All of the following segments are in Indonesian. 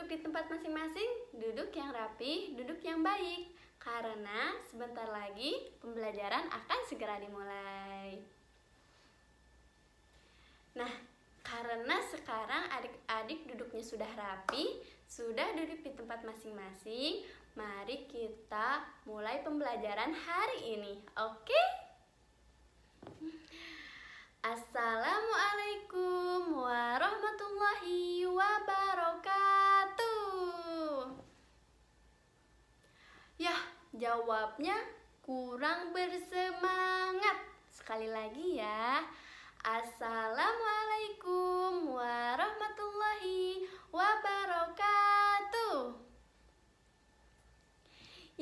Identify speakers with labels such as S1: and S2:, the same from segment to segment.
S1: duduk di tempat masing-masing, duduk yang rapi, duduk yang baik. Karena sebentar lagi pembelajaran akan segera dimulai. Nah, karena sekarang adik-adik duduknya sudah rapi, sudah duduk di tempat masing-masing, mari kita mulai pembelajaran hari ini. Oke? Assalamualaikum warahmatullahi wabarakatuh. Yah, jawabnya kurang bersemangat. Sekali lagi ya. Assalamualaikum warahmatullahi wabarakatuh.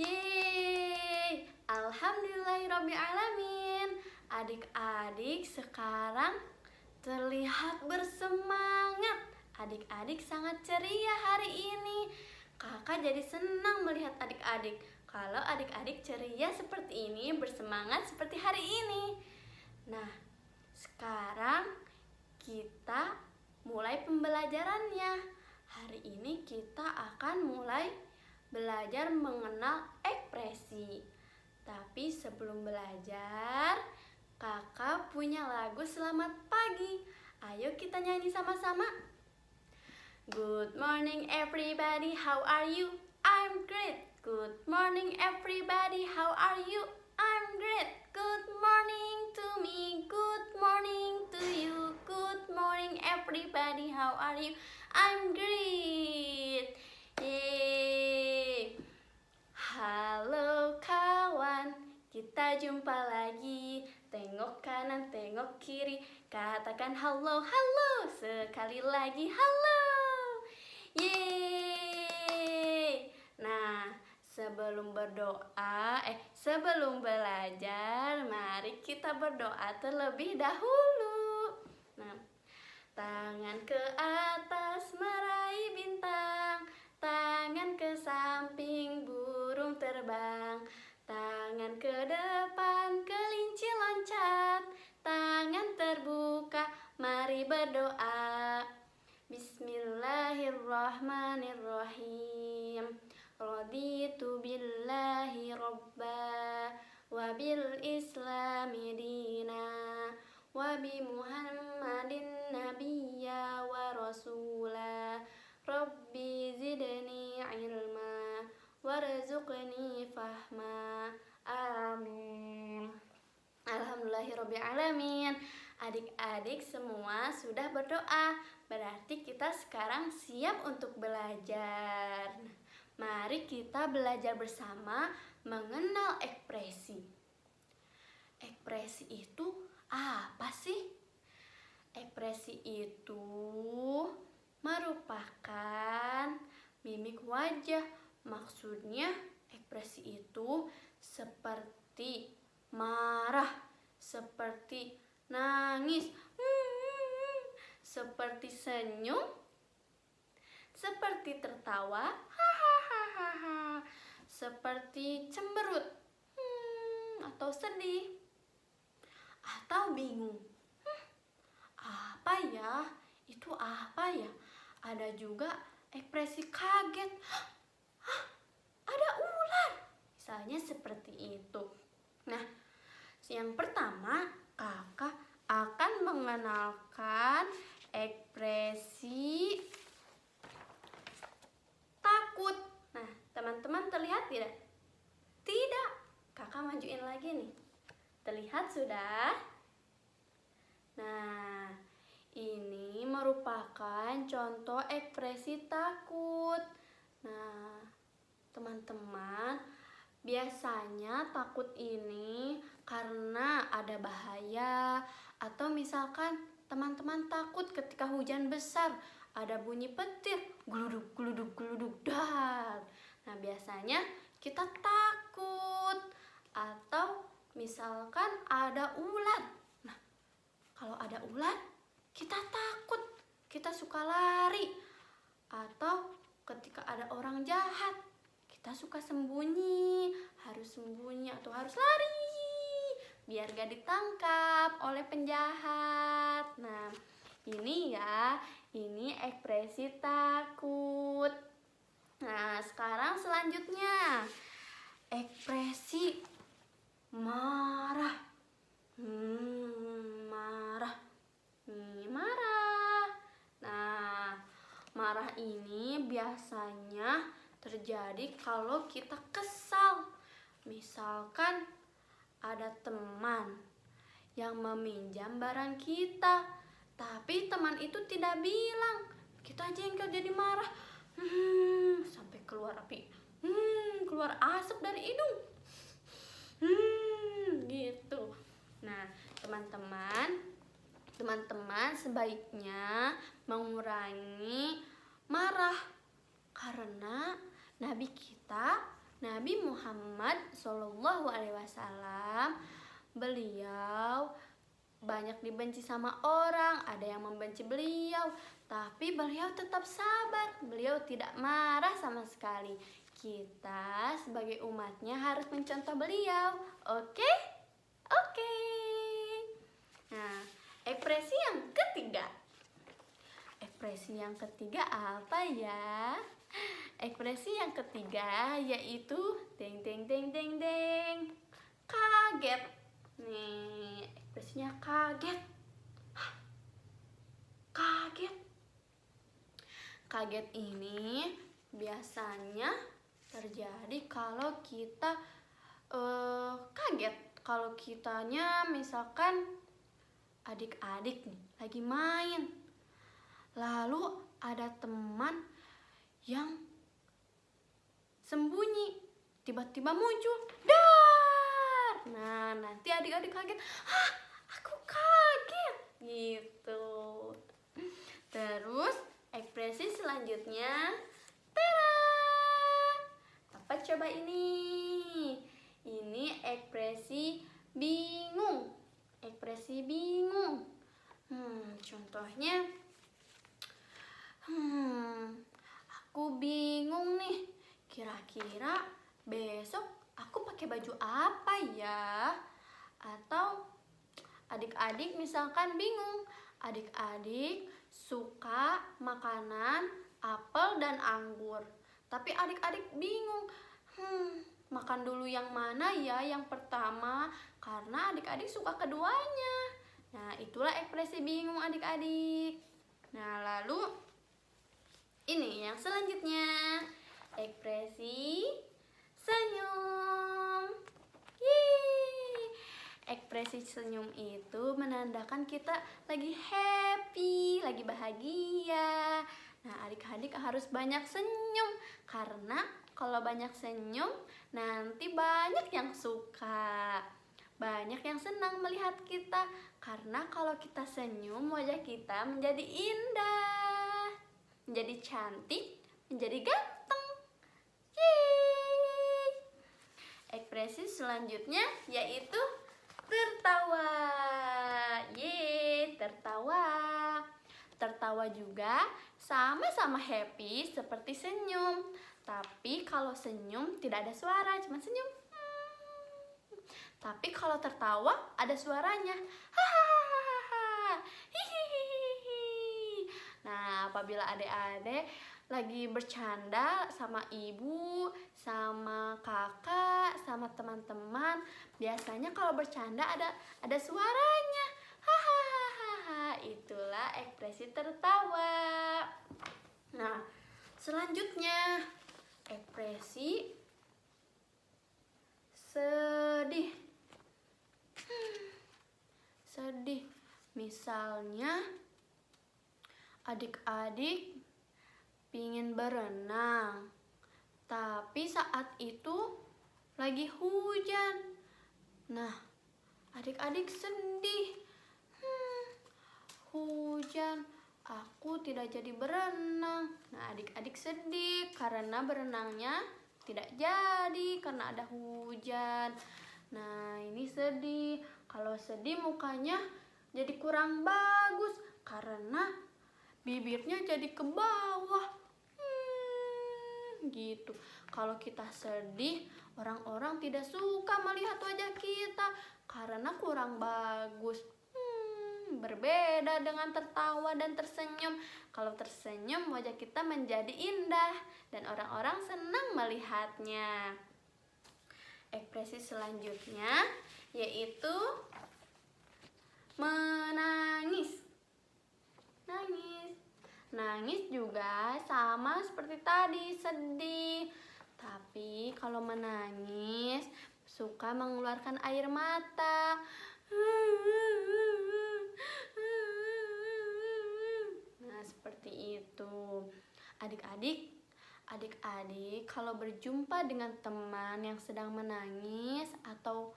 S1: Yeay, alhamdulillahirrabbilalamin. Adik-adik sekarang terlihat bersemangat. Adik-adik sangat ceria hari ini. Kakak jadi senang melihat adik-adik. Kalau adik-adik ceria seperti ini, bersemangat seperti hari ini. Nah, sekarang kita mulai pembelajarannya. Hari ini kita akan mulai belajar mengenal ekspresi. Tapi sebelum belajar, kakak punya lagu selamat pagi. Ayo kita nyanyi sama-sama. Good morning everybody, how are you? I'm great. Good morning everybody, how are you? I'm great. Good morning to me, good morning to you. Good morning everybody, how are you? I'm great. Yeay. Halo kawan, kita jumpa lagi. Tengok kanan, tengok kiri, katakan halo, halo. Sekali lagi halo. Yeay. Nah, sebelum belajar, mari kita berdoa terlebih dahulu. Nah, tangan ke atas meraih bintang, tangan ke samping burung terbang, tangan ke depan kelinci loncat, tangan terbuka, mari berdoa. Bismillahirrahmanirrahim. Raditu billahi robba, wa bil islami dina, wa bi muhammadin nabiyya wa rasula. Rabbi zidni ilma, warzuqni fahma. Amin. Alhamdulillahirrabbilalamin. Adik-adik semua sudah berdoa, berarti kita sekarang siap untuk belajar. Mari kita belajar bersama mengenal ekspresi. Ekspresi itu apa sih? Ekspresi itu merupakan mimik wajah. Maksudnya ekspresi itu seperti marah, seperti nangis, seperti senyum, seperti tertawa, hahaha, seperti cemberut, atau sedih, atau bingung. Apa ya? Itu apa ya? Ada juga ekspresi kaget. Ada ular. Misalnya seperti itu. Nah, yang pertama, kakak akan mengenalkan ekspresi takut. Nah, teman-teman terlihat tidak? Tidak. Kakak majuin lagi nih. Terlihat sudah? Nah, ini merupakan contoh ekspresi takut. Nah, teman-teman, biasanya takut ini karena ada bahaya, atau misalkan teman-teman takut ketika hujan besar, ada bunyi petir, gluduk gluduk gluduk dar. Nah, biasanya kita takut. Atau misalkan ada ular. Nah, kalau ada ular, kita takut, kita suka lari. Atau ketika ada orang jahat, kita suka sembunyi, harus sembunyi atau harus lari biar gak ditangkap oleh penjahat. Nah, ini ya, ini ekspresi takut. Nah, sekarang selanjutnya ekspresi marah. Marah. Marah. Nah, marah ini biasanya terjadi kalau kita kesal. Misalkan ada teman yang meminjam barang kita, tapi teman itu tidak bilang. Kita jengkel jadi marah. Sampai keluar api. Keluar asap dari hidung. Gitu. Nah, teman-teman sebaiknya mengurangi marah karena Nabi kita, Nabi Muhammad SAW, beliau banyak dibenci sama orang, ada yang membenci beliau, tapi beliau tetap sabar, beliau tidak marah sama sekali. Kita sebagai umatnya harus mencontoh beliau, oke? Oke. Nah, ekspresi yang ketiga. Ekspresi yang ketiga apa ya? Ekspresi yang ketiga yaitu deng deng deng deng deng. Kaget. Nih, ekspresinya kaget. Kaget. Kaget ini biasanya terjadi kalau kita kaget. Kalau kitanya misalkan adik-adik nih lagi main, lalu ada teman yang sembunyi, tiba-tiba muncul, dar. Nah, nanti adik-adik kaget, aku kaget, gitu. Terus ekspresi selanjutnya, tara. Apa coba ini? Ini ekspresi bingung. Ekspresi bingung. Contohnya, aku bingung nih. Kira-kira besok aku pakai baju apa ya? Atau adik-adik misalkan bingung. Adik-adik suka makanan apel dan anggur. Tapi adik-adik bingung. Makan dulu yang mana ya yang pertama? Karena adik-adik suka keduanya. Nah, itulah ekspresi bingung adik-adik. Nah, lalu ini yang selanjutnya, ekspresi senyum. Yeay. Ekspresi senyum itu menandakan kita lagi happy, lagi bahagia. Nah, adik-adik harus banyak senyum karena kalau banyak senyum nanti banyak yang suka. Banyak yang senang melihat kita karena kalau kita senyum wajah kita menjadi indah, menjadi cantik, menjadi ganteng. Yeay. Ekspresi selanjutnya yaitu tertawa. Yeay, tertawa. Tertawa juga sama-sama happy seperti senyum. Tapi kalau senyum tidak ada suara, cuma senyum. Tapi kalau tertawa ada suaranya. Hahaha. Hihihi. Nah, apabila adik-adik lagi bercanda sama ibu, sama kakak, sama teman-teman, biasanya kalau bercanda ada suaranya. Hahaha. Itulah ekspresi tertawa. Nah, selanjutnya ekspresi sedih. Sedih. Misalnya adik-adik pingin berenang, tapi saat itu lagi hujan. Nah, adik-adik sedih. Hujan, aku tidak jadi berenang. Nah, adik-adik sedih karena berenangnya tidak jadi karena ada hujan. Nah, ini sedih. Kalau sedih mukanya jadi kurang bagus karena bibirnya jadi ke bawah. Gitu. Kalau kita sedih, orang-orang tidak suka melihat wajah kita karena kurang bagus. Berbeda dengan tertawa dan tersenyum. Kalau tersenyum, wajah kita menjadi indah dan orang-orang senang melihatnya. Ekspresi selanjutnya yaitu menangis. Nangis juga sama seperti tadi, sedih. Tapi kalau menangis suka mengeluarkan air mata. Nah, seperti itu. Adik-adik kalau berjumpa dengan teman yang sedang menangis atau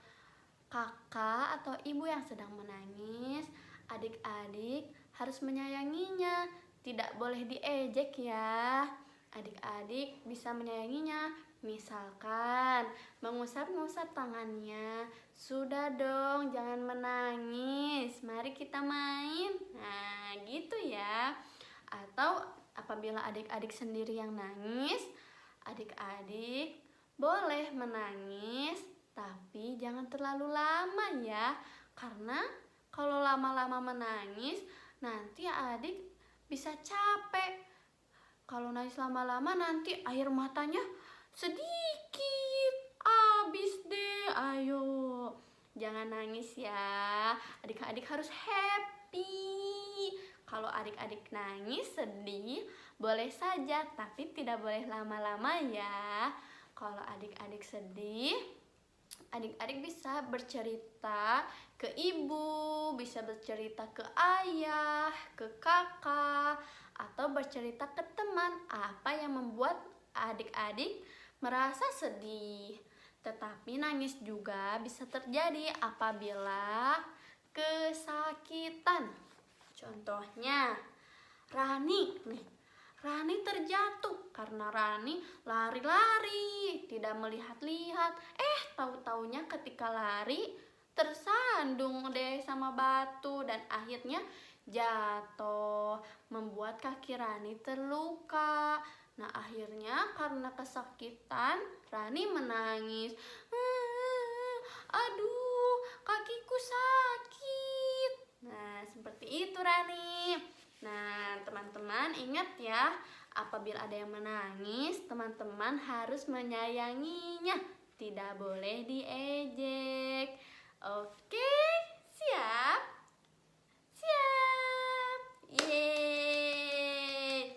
S1: kakak atau ibu yang sedang menangis, adik-adik harus menyayanginya, tidak boleh diejek ya. Adik-adik bisa menyayanginya, misalkan mengusap-ngusap tangannya. Sudah dong, jangan menangis, mari kita main. Nah, gitu ya. Atau apabila adik-adik sendiri yang nangis, adik-adik boleh menangis, tapi jangan terlalu lama ya. Karena kalau lama-lama menangis, nanti adik bisa capek. Kalau nangis lama-lama nanti air matanya sedikit, habis deh. Ayo, jangan nangis ya. Adik-adik harus happy. Kalau adik-adik nangis, sedih, boleh saja, tapi tidak boleh lama-lama ya. Kalau adik-adik sedih, adik-adik bisa bercerita ke ibu, bisa bercerita ke ayah, ke kakak, atau bercerita ke teman apa yang membuat adik-adik merasa sedih. Tetapi nangis juga bisa terjadi apabila kesakitan. Contohnya Rani nih. Rani terjatuh karena Rani lari-lari, tidak melihat-lihat. Tahu-taunya ketika lari tersandung deh sama batu dan akhirnya jatuh, membuat kaki Rani terluka. Nah, akhirnya karena kesakitan Rani menangis. Aduh, kakiku sakit. Nah, seperti itu Rani. Nah, teman-teman ingat ya, apabila ada yang menangis, teman-teman harus menyayanginya, tidak boleh diejek. Oke, siap? Siap. Yeay.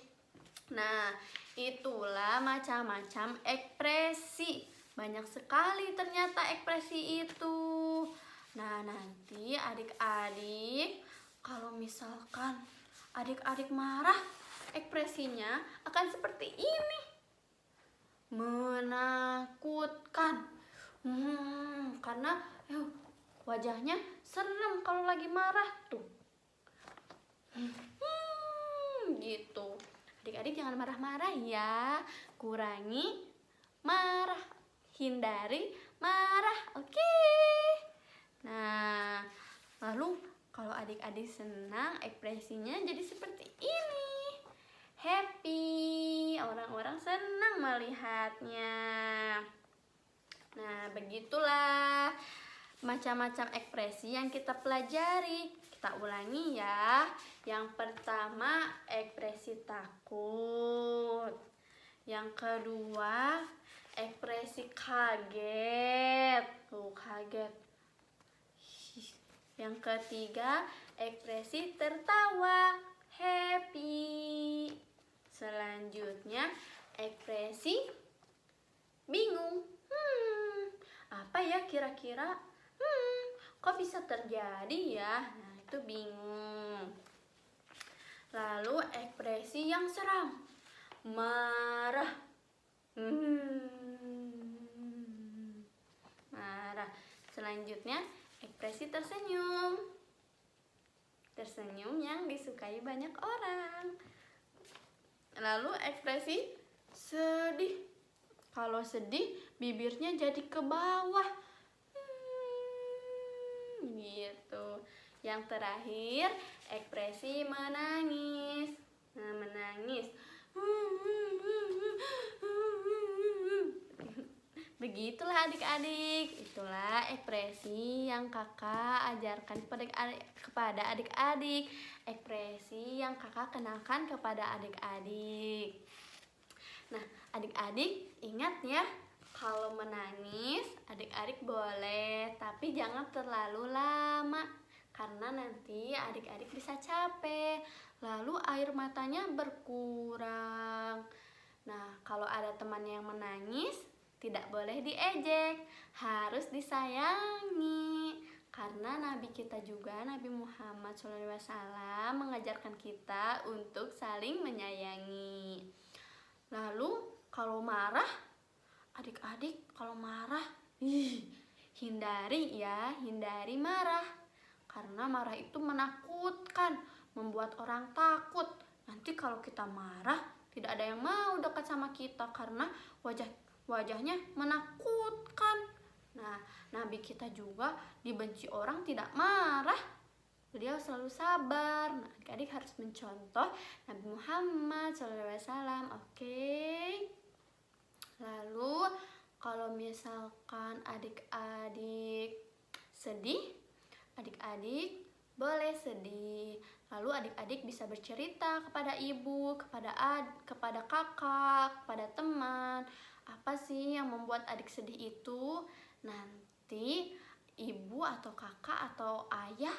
S1: Nah, itulah macam-macam ekspresi. Banyak sekali ternyata ekspresi itu. Nah, nanti adik-adik kalau misalkan adik-adik marah, ekspresinya akan seperti ini. Menakutkan. Karena wajahnya serem kalau lagi marah tuh. Gitu. Adik-adik jangan marah-marah ya. Kurangi marah, hindari marah. Oke. Nah, lalu kalau adik-adik senang, ekspresinya jadi seperti ini. Happy, orang-orang senang melihatnya. Nah, begitulah macam-macam ekspresi yang kita pelajari. Kita ulangi ya. Yang pertama, ekspresi takut. Yang kedua, ekspresi kaget. Kaget. Yang ketiga, ekspresi tertawa, happy. Selanjutnya, ekspresi bingung. Apa ya kira-kira? Kok bisa terjadi ya? Nah, itu bingung. Lalu ekspresi yang seram, marah. Marah. Selanjutnya, ekspresi tersenyum. Tersenyum yang disukai banyak orang. Lalu ekspresi sedih. Kalau sedih, bibirnya jadi ke bawah. Gitu. Yang terakhir, ekspresi menangis. Nah, menangis. Begitulah adik-adik, itulah ekspresi yang kakak ajarkan kepada adik-adik, ekspresi yang kakak kenalkan kepada adik-adik. Nah, adik-adik ingat ya, kalau menangis adik-adik boleh, tapi jangan terlalu lama, karena nanti adik-adik bisa capek, lalu air matanya berkurang. Nah, kalau ada teman yang menangis, tidak boleh diejek, harus disayangi. Karena Nabi kita juga, Nabi Muhammad SAW mengajarkan kita untuk saling menyayangi. Lalu kalau marah, adik-adik kalau marah, hindari marah. Karena marah itu menakutkan, membuat orang takut. Nanti kalau kita marah, tidak ada yang mau dekat sama kita karena wajahnya menakutkan. Nah, Nabi kita juga dibenci orang tidak marah. Beliau selalu sabar. Nah, adik-adik harus mencontoh Nabi Muhammad SAW. Oke. Lalu kalau misalkan adik-adik sedih, adik-adik boleh sedih. Lalu adik-adik bisa bercerita kepada ibu, kepada kakak, kepada teman. Apa sih yang membuat adik sedih itu? Nanti ibu atau kakak atau ayah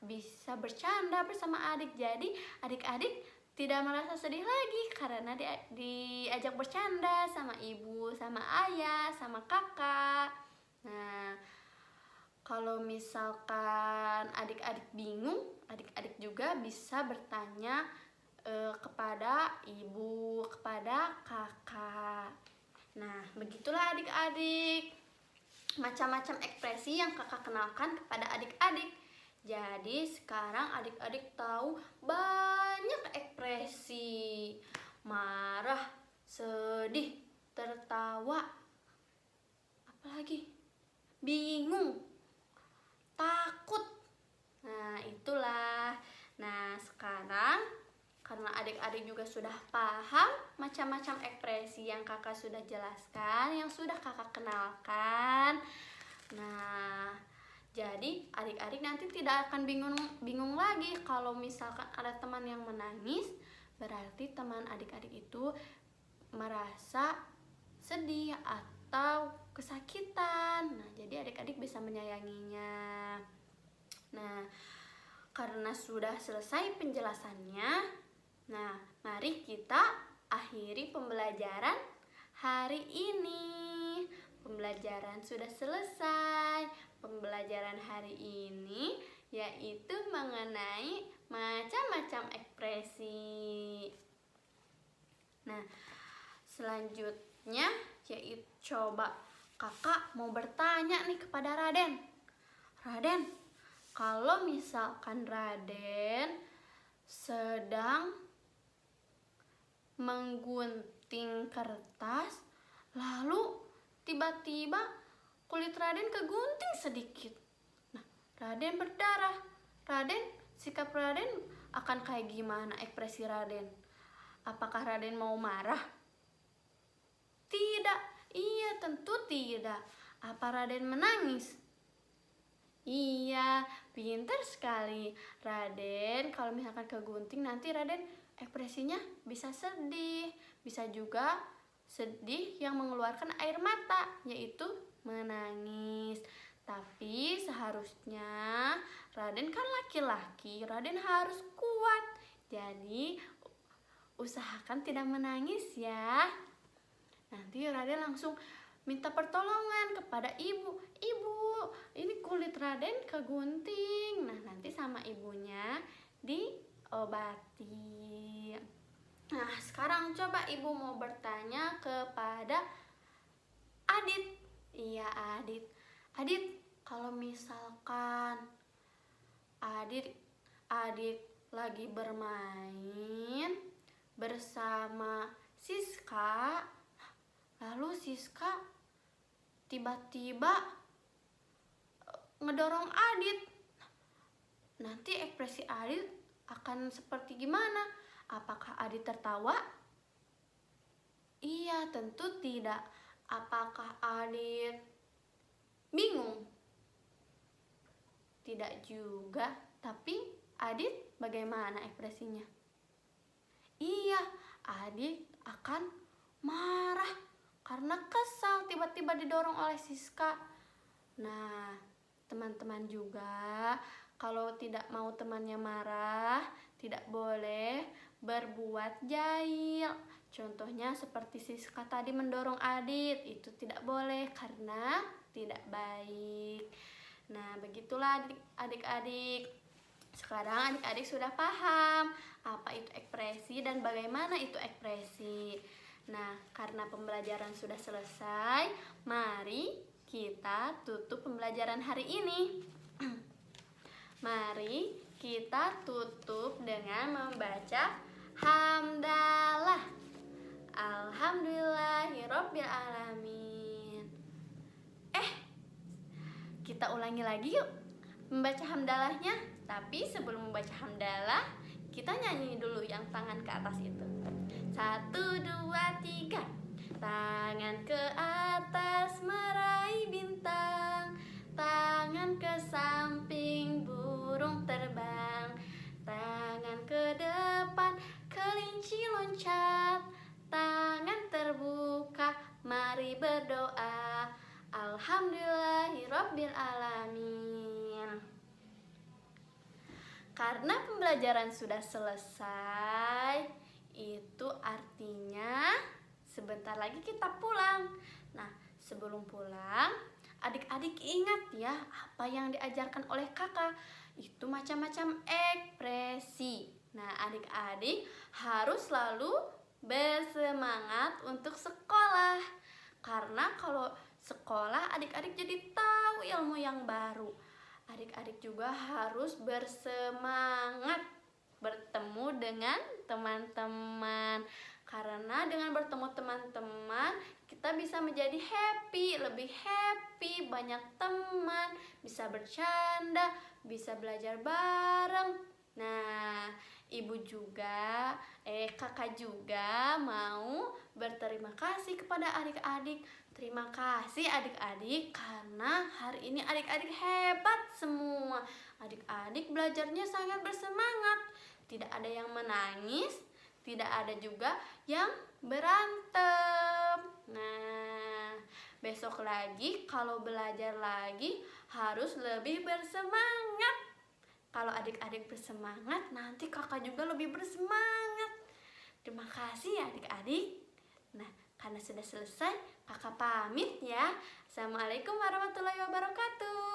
S1: bisa bercanda bersama adik. Jadi adik-adik tidak merasa sedih lagi karena diajak bercanda sama ibu, sama ayah, sama kakak. Nah, kalau misalkan adik-adik bingung, adik-adik juga bisa bertanya kepada ibu, kepada kakak. Nah, begitulah adik-adik, macam-macam ekspresi yang kakak kenalkan kepada adik-adik. Jadi sekarang adik-adik tahu banyak ekspresi: marah, sedih, tertawa, apalagi bingung, takut. Nah, itulah. Nah, sekarang karena adik-adik juga sudah paham macam-macam ekspresi yang kakak sudah jelaskan, yang sudah kakak kenalkan. Nah, jadi adik-adik nanti tidak akan bingung lagi kalau misalkan ada teman yang menangis, berarti teman adik-adik itu merasa sedih atau kesakitan. Nah, jadi adik-adik bisa menyayanginya. Nah, karena sudah selesai penjelasannya, nah, mari kita akhiri pembelajaran hari ini. Pembelajaran sudah selesai. Pembelajaran hari ini yaitu mengenai macam-macam ekspresi. Nah, selanjutnya yaitu coba kakak mau bertanya nih kepada Raden. Raden, kalau misalkan Raden sedang menggunting kertas, lalu tiba-tiba kulit Raden kegunting sedikit. Nah, Raden berdarah. Raden, sikap Raden akan kayak gimana ekspresi Raden? Apakah Raden mau marah? Tidak. Iya, tentu tidak. Apa Raden menangis? Iya, pintar sekali. Raden kalau misalkan kegunting, nanti Raden ekspresinya bisa sedih, bisa juga sedih yang mengeluarkan air mata, yaitu menangis. Tapi seharusnya Raden kan laki-laki, Raden harus kuat. Jadi usahakan tidak menangis ya. Nanti Raden langsung minta pertolongan kepada ibu. Ibu, ini kulit Raden kegunting. Nah, nanti sama ibunya diobati. Nah, sekarang coba ibu mau bertanya kepada Adit. Iya, Adit. Adit, kalau misalkan Adit lagi bermain bersama Siska, lalu Siska tiba-tiba ngedorong Adit. Nanti ekspresi Adit akan seperti gimana? Apakah Adit tertawa? Iya, tentu tidak. Apakah adik bingung? Tidak juga, tapi adik bagaimana ekspresinya? Iya, adik akan marah karena kesal tiba-tiba didorong oleh Siska. Nah, teman-teman juga kalau tidak mau temannya marah, tidak boleh berbuat jahil. Contohnya seperti Siska tadi mendorong Adit, itu tidak boleh karena tidak baik. Nah, begitulah adik-adik. Sekarang adik-adik sudah paham apa itu ekspresi dan bagaimana itu ekspresi. Nah, karena pembelajaran sudah selesai, mari kita tutup pembelajaran hari ini. Mari kita tutup dengan membaca hamdalah. Alhamdulillahirabbil alamin. Kita ulangi lagi yuk membaca hamdalahnya. Tapi sebelum membaca hamdalah, kita nyanyi dulu yang tangan ke atas itu. 1, 2, 3. Tangan ke atas meraih bintang, tangan ke samping burung terbang, tangan ke depan kelinci loncat, tangan terbuka mari berdoa. Alhamdulillahirabbil alamin. Karena pembelajaran sudah selesai, itu artinya sebentar lagi kita pulang. Nah, sebelum pulang, adik-adik ingat ya apa yang diajarkan oleh kakak. Itu macam-macam ekspresi. Nah, adik-adik harus selalu bersemangat untuk sekolah. Karena kalau sekolah, adik-adik jadi tahu ilmu yang baru. Adik-adik juga harus bersemangat bertemu dengan teman-teman. Karena dengan bertemu teman-teman, kita bisa menjadi happy, lebih happy, banyak teman, bisa bercanda, bisa belajar bareng. Nah, kakak juga mau berterima kasih kepada adik-adik. Terima kasih adik-adik karena hari ini adik-adik hebat semua. Adik-adik belajarnya sangat bersemangat. Tidak ada yang menangis, tidak ada juga yang berantem. Nah, besok lagi kalau belajar lagi harus lebih bersemangat. Kalau adik-adik bersemangat, nanti kakak juga lebih bersemangat. Terima kasih ya adik-adik. Nah, karena sudah selesai, kakak pamit ya. Assalamualaikum warahmatullahi wabarakatuh.